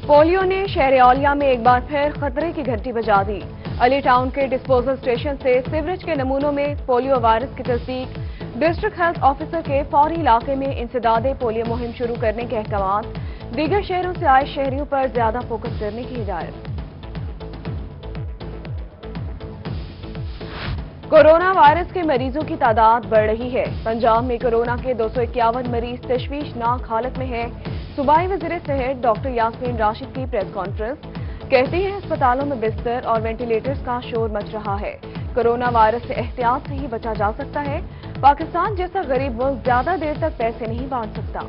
Polio ने शहर औलिया में एक बार फिर खतरे की घंटी बजा दी। अली टाउन के डिस्पोजल स्टेशन से सीवरेज के नमूनों में पोलियो वायरस की तस्दीक। डिस्ट्रिक्ट हेल्थ ऑफिसर के फौरी इलाके में इंसदादे पोलियो मुहिम शुरू करने के अहकाम। दीगर शहरों से आए शहरियों पर ज्यादा फोकस करने की हिदायत। कोरोना वायरस के मरीजों की तादाद बढ़ रही है। पंजाब में कोरोना के 251 मरीज तशवीशनाक हालत में हैं। सूबाई वज़ीर सेहत डॉक्टर यास्मीन राशिद की प्रेस कॉन्फ्रेंस। कहती है अस्पतालों में बिस्तर और वेंटिलेटर्स का शोर मच रहा है। कोरोना वायरस से एहतियात से ही बचा जा सकता है। पाकिस्तान जैसा गरीब मुल्क ज्यादा देर तक पैसे नहीं बांध सकता।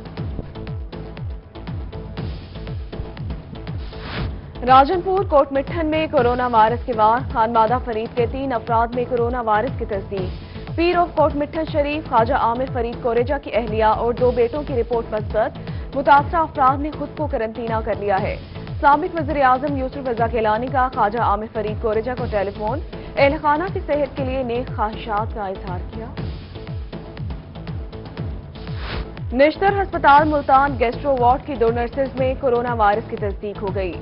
राजनपुर कोटमिठन में कोरोना वायरस के बाद खानबादा फरीद के 3 अफराद में कोरोना वायरस की तस्दीक। पीर ऑफ कोटमिठन शरीफ ख्वाजा आमिर फरीद कोरेजा की अहलिया और 2 बेटों की रिपोर्ट मस्बत। मुतासरा अफराद ने खुद को करंटीना कर लिया है। साबिक वज़ीर आज़म यूसुफ रज़ा गिलानी का ख्वाजा आमिर फरीद कोरेजा को टेलीफोन। अहलखाना की सेहत के लिए नेक ख्वाहिशात का इजहार किया। निश्तर अस्पताल मुल्तान गैस्ट्रो वार्ड की 2 नर्सेज में कोरोना वायरस की तस्दीक हो गई।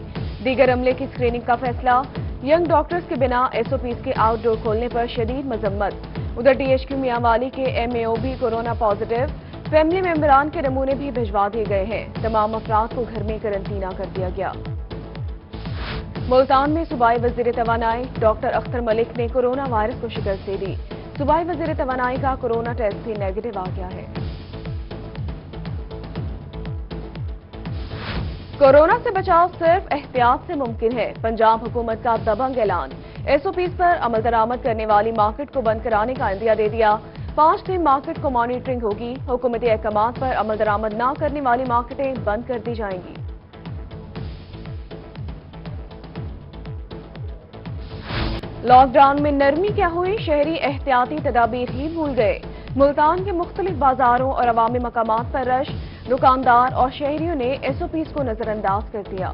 दीगर अमले की स्क्रीनिंग का फैसला। यंग डॉक्टर्स के बिना एसओपीज के आउटडोर खोलने पर शदीद मजम्मत। उधर डीएचक्यू मियांवाली के एमएओ भी कोरोना पॉजिटिव। फैमिली मेंबरान के नमूने भी भिजवा दिए गए हैं। तमाम अफराद को घर में करंटीना कर दिया गया। मुल्तान में सूबाई वज़ीर तवानाई डॉक्टर अख्तर मलिक ने कोरोना वायरस को शिकस्त दे दी। सूबाई वज़ीर तवानाई का कोरोना टेस्ट भी नेगेटिव आ गया है। कोरोना से बचाव सिर्फ एहतियात से मुमकिन है। पंजाब हुकूमत का दबंग ऐलान। एसओपीज पर अमल दरामद करने वाली मार्केट को बंद कराने का इंदिया दे दिया। 5 दिन मार्केट को मॉनिटरिंग होगी। हुकूमती अहकाम पर अमल दरामद न करने वाली मार्केटें बंद कर दी जाएंगी। लॉकडाउन में नरमी क्या हुई, शहरी एहतियाती तदाबीर ही भूल गए। मुल्तान के मुख्तलिफ बाजारों और अवामी मकामात पर रश। दुकानदार और शहरियों ने एसओपीज को नजरअंदाज कर दिया।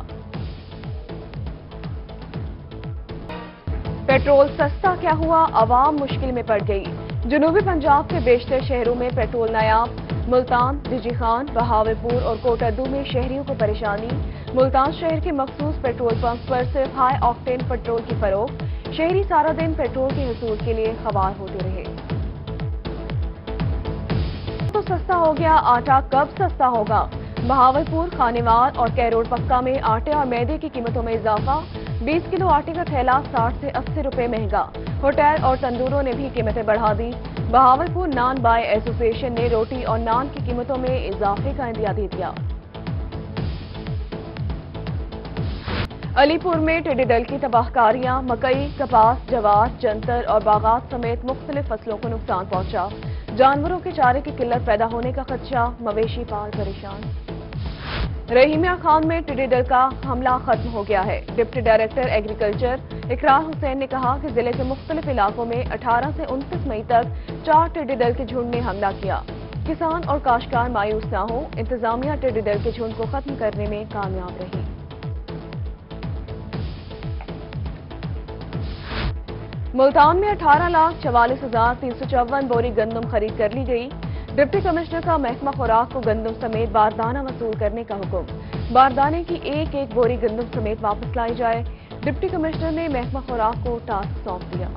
पेट्रोल सस्ता क्या हुआ, अवाम मुश्किल में पड़ गई। जनूबी पंजाब के बेशतर शहरों में पेट्रोल नायाब। मुल्तान, बिजी खान, बहावलपुर और कोटद्दू में शहरियों को परेशानी। मुल्तान शहर के मखसूस पेट्रोल पंप पर सिर्फ हाई ऑक्टेन पेट्रोल की फरोख्त। शहरी सारा दिन पेट्रोल के हसूल के लिए खवार होते रहे। तो सस्ता हो गया, आटा कब सस्ता होगा। बहावलपुर, खानेवाल और कैरोड पक्का में आटे और मैदे की कीमतों में इजाफा। 20 किलो आटे का थैला 60 से 80 रुपए महंगा। होटल और तंदूरों ने भी कीमतें बढ़ा दी। बहावलपुर नान बाय एसोसिएशन ने रोटी और नान की कीमतों में इजाफे का इंदिया दे दिया। अलीपुर में टिड्डी दल की तबाहकारियां। मकई, कपास, जवार, जंतर और बागात समेत मुख्तलिफ फसलों को नुकसान पहुंचा। जानवरों के चारे की किल्लत पैदा होने का खदशा। मवेशी पाल परेशान। रहीमिया खान में टिड्डी दल का हमला खत्म हो गया है। डिप्टी डायरेक्टर एग्रीकल्चर इकरार हुसैन ने कहा कि जिले के मुख्तलिफ इलाकों में 18 से 29 मई तक 4 टिड्डी दल के झुंड ने हमला किया। किसान और काश्तकार मायूस न हो, इंतजामिया टिड्डी दल के झुंड को खत्म करने में कामयाब रही। मुल्तान में 18,44,354 बोरी गंदम खरीद कर ली गई। डिप्टी कमिश्नर का महकमा खुराक को गंदम समेत बारदाना वसूल करने का हुक्म। बारदाने की एक बोरी गंदम समेत वापस लाई जाए। डिप्टी कमिश्नर ने महकमा खुराक को टास्क सौंप दिया।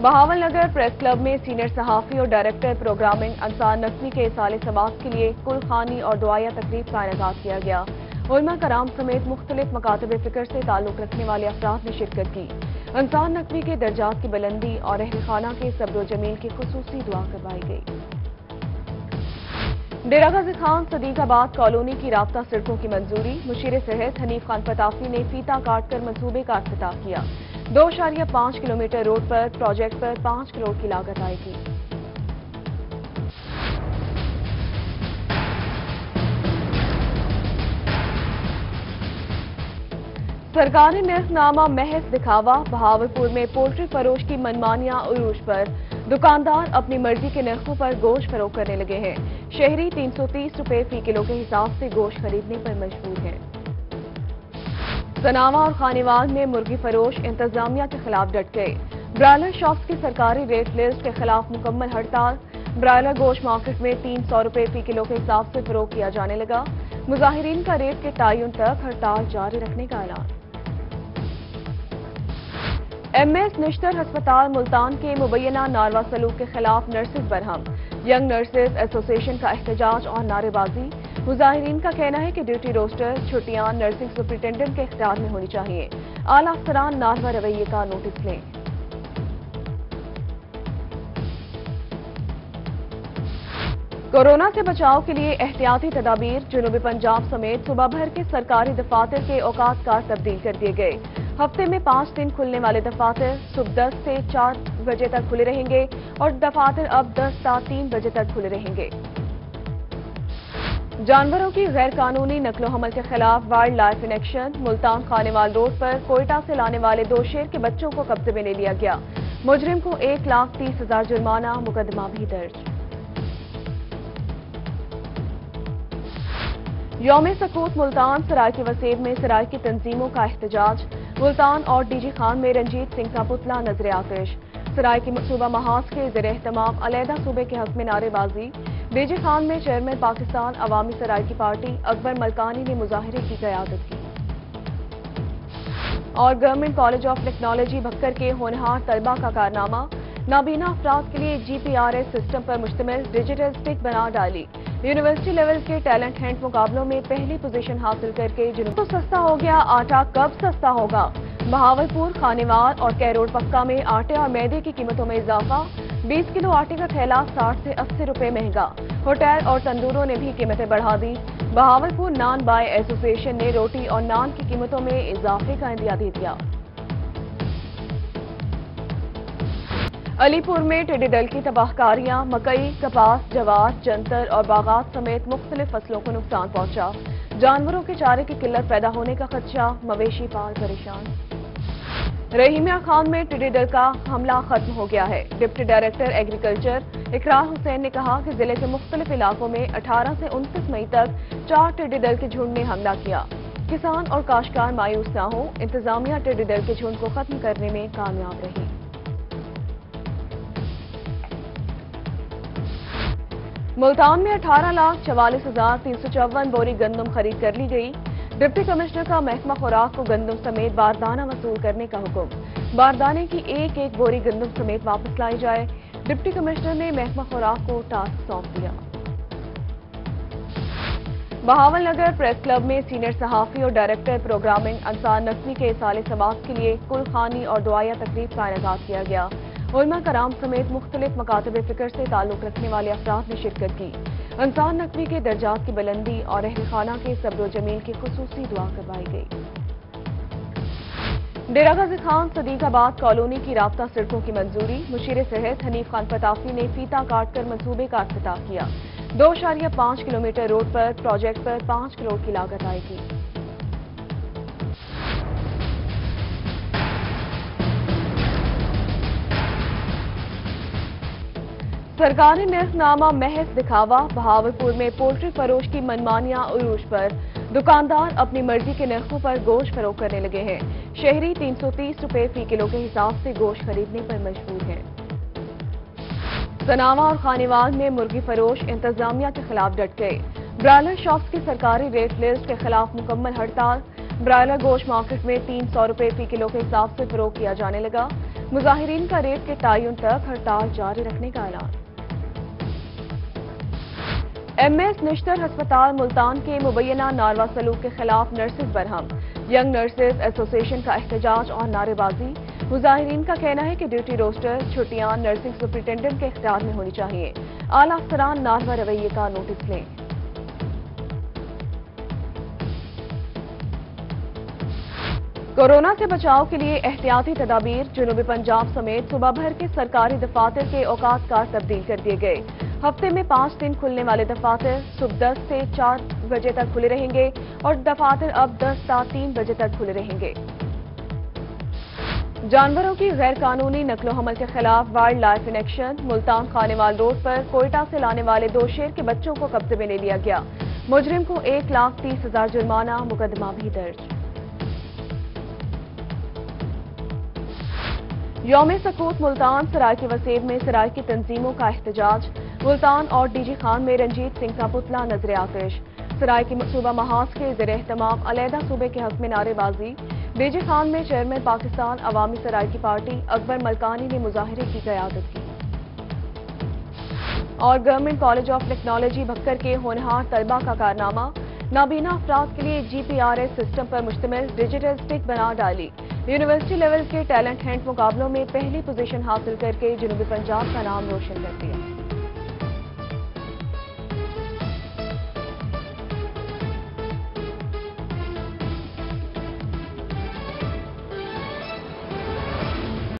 बहावल नगर प्रेस क्लब में सीनियर सहाफी और डायरेक्टर प्रोग्रामिंग अंसार नकवी के साले सवाब के लिए कुलखानी और दुआया तकरीब का इनेकाद किया गया। उलमा कराम समेत मुख्तलिफ मकातब फिक्र से ताल्लुक रखने वाले अफराद ने शिरकत की। अंसार नकवी के दर्जात की बुलंदी और अहल खाना के सब्र जमील की खुसूसी दुआ करवाई गई। डेरा गाजी खान सदीकाबाद कॉलोनी की राब्ता सड़कों की मंजूरी। मुशीर सेहत हनीफ खान पताफी ने फीता काटकर मंसूबे का इफ्तिताह किया। 2.5 किलोमीटर रोड पर प्रोजेक्ट पर 5 करोड़ की लागत आएगी। सरकारी निर्खनामा महज दिखावा। बहावलपुर में पोल्ट्री फरोश की मनमानियां उरूज पर। दुकानदार अपनी मर्जी के नरखों पर गोश्त फरोख्त करने लगे हैं। शहरी 330 रुपए फी किलो के हिसाब से गोश्त खरीदने पर मजबूर हैं। सनावा और खानेवाल में मुर्गी फरोश इंतजामिया के खिलाफ डट गए। ब्रायलर शॉप्स की सरकारी रेट लिस्ट के खिलाफ मुकम्मल हड़ताल। ब्रायलर गोश्त मार्केट में 300 रुपए फी किलो के हिसाब से फरोख्त किया जाने लगा। مظاہرین کا ریٹ کے تعین تک ہڑتال جاری رکھنے کا اعلان۔ ایم ایس نشتر ہسپتال ملتان کے مبینہ ناروا سلوک کے خلاف نرسز برہم، ینگ نرسز ایسوسی ایشن کا احتجاج اور نعرے بازی۔ مظاہرین کا کہنا ہے کہ ڈیوٹی روسٹر چھٹیاں نرسنگ سپرنٹینڈنٹ کے اختیار میں ہونی چاہیے، اعلیٰ افسران ناروا رویے کا نوٹس لیں۔ کورونا سے بچاؤ کے لیے احتیاطی تدابیر، جنوبی پنجاب سمیت صوبہ بھر کے سرکاری دفاتر کے اوقات کار تبدیل کر دیے گئے۔ ہفتے میں 5 دن کھلنے والے دفاتر صبح 10 سے 4 بجے تک کھلے رہیں گے اور دفاتر اب 10 تا 3 بجے تک کھلے رہیں گے۔ جانوروں کی غیر قانونی نقل و حمل کے خلاف wildlife in action, Multan Khanewal road پر کوئٹہ سے لانے والے 2 شیر کے بچوں کو قبضے میں لے لیا گیا۔ مجرم کو 1,30,000 جرمانہ، مقدمہ بھی درج۔ یوم سکوت ملتان سرائیکی وسیب میں سرائیکی تنظیموں کا احتجاج، ملتان اور ڈی جی خان میں رنجیت سنگھ کا پتلا نظر آتش۔ سرائیکی صوبہ محاذ کے زیر اہتمام علیحدہ صوبے کے حق میں نعرے بازی۔ ڈی جی خان میں چیئرمین پاکستان عوامی سرائیکی پارٹی اکبر ملکانی نے مظاہرے کی قیادت کی۔ اور government college of technology Bhakkar کے ہونہار طلبہ کا کارنامہ، نابینا افراد کے لیے جی پی آر ایس سسٹم پر مشتمل ڈیجیٹل سٹک بنا ڈالی۔ یونیورسٹی لیول کے ٹیلنٹ ہنٹ مقابلوں میں پہلی پوزیشن حاصل کر کے جنوب تو سستا ہو گیا، آٹا کب سستا ہوگا؟ بہاولپور، خانیوال اور کیروڑ پکا میں آٹے اور میدے کی قیمتوں میں اضافہ، 20 کلو آٹے کا تھیلا 60 سے 80 روپے مہنگا۔ ہوٹل اور تندوروں نے بھی قیمتیں بڑھا دی۔ بہاولپور نان بائی ایسوسی ایشن نے روٹی اور نان کی قیمتوں میں اضافے کا عندیہ دے دیا۔ علی پور میں ٹڈی دل کی تباہ کاریاں، مکئی، کپاس، جوار، جنتر اور باغات سمیت مختلف فصلوں کو نقصان پہنچا۔ جانوروں کے چارے کی قلت پیدا ہونے کا خدشہ، مویشی پال پریشان۔ رحیمیہ خان میں ٹڈی دل کا حملہ ختم ہو گیا ہے۔ ڈپٹی ڈائریکٹر ایگریکلچر اقرار حسین نے کہا کہ ضلع کے مختلف علاقوں میں 18 سے 29 مئی تک 4 ٹڈی دل کے جھنڈ نے حملہ کیا۔ کسان اور کاشتکار مایوس نہ ہوں، انتظامیہ ٹڈی دل کے جھنڈ کو ختم کرنے میں کامیاب رہی۔ ملتان میں 18,44,354 بوری گندم خرید کر لی گئی۔ ڈپٹی کمشنر کا محکمہ خوراک کو گندم سمیت باردانہ وصول کرنے کا حکم۔ باردانے کی ایک بوری گندم سمیت واپس لائی جائے۔ ڈپٹی کمشنر نے محکمہ خوراک کو ٹاسک سونپ دیا۔ بہاول نگر پریس کلب میں سینئر صحافی اور ڈائریکٹر پروگرامنگ انصار نقوی کے سال ثواب کے لیے کل خوانی اور دعائیہ تقریب کا انعقاد کیا گیا۔ علماء کرام سمیت مختلف مکاتب فکر سے تعلق رکھنے والے افراد نے شرکت کی۔ انصار نقوی کے درجات کی بلندی اور اہل خانہ کے صبر و جمیل کی خصوصی دعا کروائی گئی۔ ڈیرہ غازی خان صدیق آباد کالونی کی رابطہ سڑکوں کی منظوری، مشیر صحت حنیف خان پتافی نے فیتا کاٹ کر منصوبے کا افتتاح کیا۔ 2.5 کلومیٹر روڈ پر پروجیکٹ پر 5 کروڑ کی لاگت آئے گی۔ سرکاری نرخ نامہ محض دکھاوا، بہاولپور میں پولٹری فروش کی منمانیاں عروج پر، دکاندار اپنی مرضی کے نرخوں پر گوشت فروخت کرنے لگے ہیں۔ شہری 330 روپے فی کلو کے حساب سے گوشت خریدنے پر مجبور ہیں۔ سناوا اور خانیوال میں مرغی فروش انتظامیہ کے خلاف ڈٹ گئے۔ برائلر شاپس کی سرکاری ریٹ لسٹ کے خلاف مکمل ہڑتال۔ برائلر گوشت مارکیٹ میں 300 روپے فی کلو کے حساب سے فروخت کیا جانے لگا۔ مظاہرین کا ریٹ کے تعین تک ہڑتال جاری رکھنے کا اعلان۔ ایم ایس نشتر ہسپتال ملتان کے مبینہ ناروا سلوک کے خلاف نرسز برہم، ینگ نرسز ایسوسی ایشن کا احتجاج اور نعرے بازی۔ مظاہرین کا کہنا ہے کہ ڈیوٹی روسٹر چھٹیاں نرسنگ سپرنٹینڈنٹ کے اختیار میں ہونی چاہیے، اعلیٰ افسران ناروا رویے کا نوٹس لیں۔ کورونا سے بچاؤ کے لیے احتیاطی تدابیر، جنوبی پنجاب سمیت صوبہ بھر کے سرکاری دفاتر کے اوقات کار تبدیل کر دیے گئے۔ ہفتے میں 5 دن کھلنے والے دفاتر صبح 10 سے 4 بجے تک کھلے رہیں گے اور دفاتر اب 10 تا 3 بجے تک کھلے رہیں گے۔ جانوروں کی غیر قانونی نقل و حمل کے خلاف wildlife in action, Multan Khanewal road پر کوئٹہ سے لانے والے 2 شیر کے بچوں کو قبضے میں لے لیا گیا۔ مجرم کو 1,30,000 جرمانہ، مقدمہ بھی درج۔ یوم سکوت ملتان سرائیکی وسیب میں سرائیکی تنظیموں کا احتجاج، ملتان اور ڈی جی خان میں رنجیت سنگھ کا پتلا نظر آتش۔ सराय की सूबा महाज के ज़ेर एहतमाम अलहदा सूबे के हक में नारेबाजी। डीजी खान में चेयरमैन पाकिस्तान अवामी सराय की पार्टी अकबर मलकानी ने मुजाहरे की क़यादत की। और government college of technology Bhakkar के होनहार तलबा का कारनामा, नाबीना अफराद के लिए GPRS सिस्टम पर मुश्तमिल डिजिटल स्टिक बना डाली। यूनिवर्सिटी लेवल के टैलेंट हंट मुकाबलों में पहली पोजीशन हासिल करके जनूबी पंजाब का नाम रोशन कर दिया।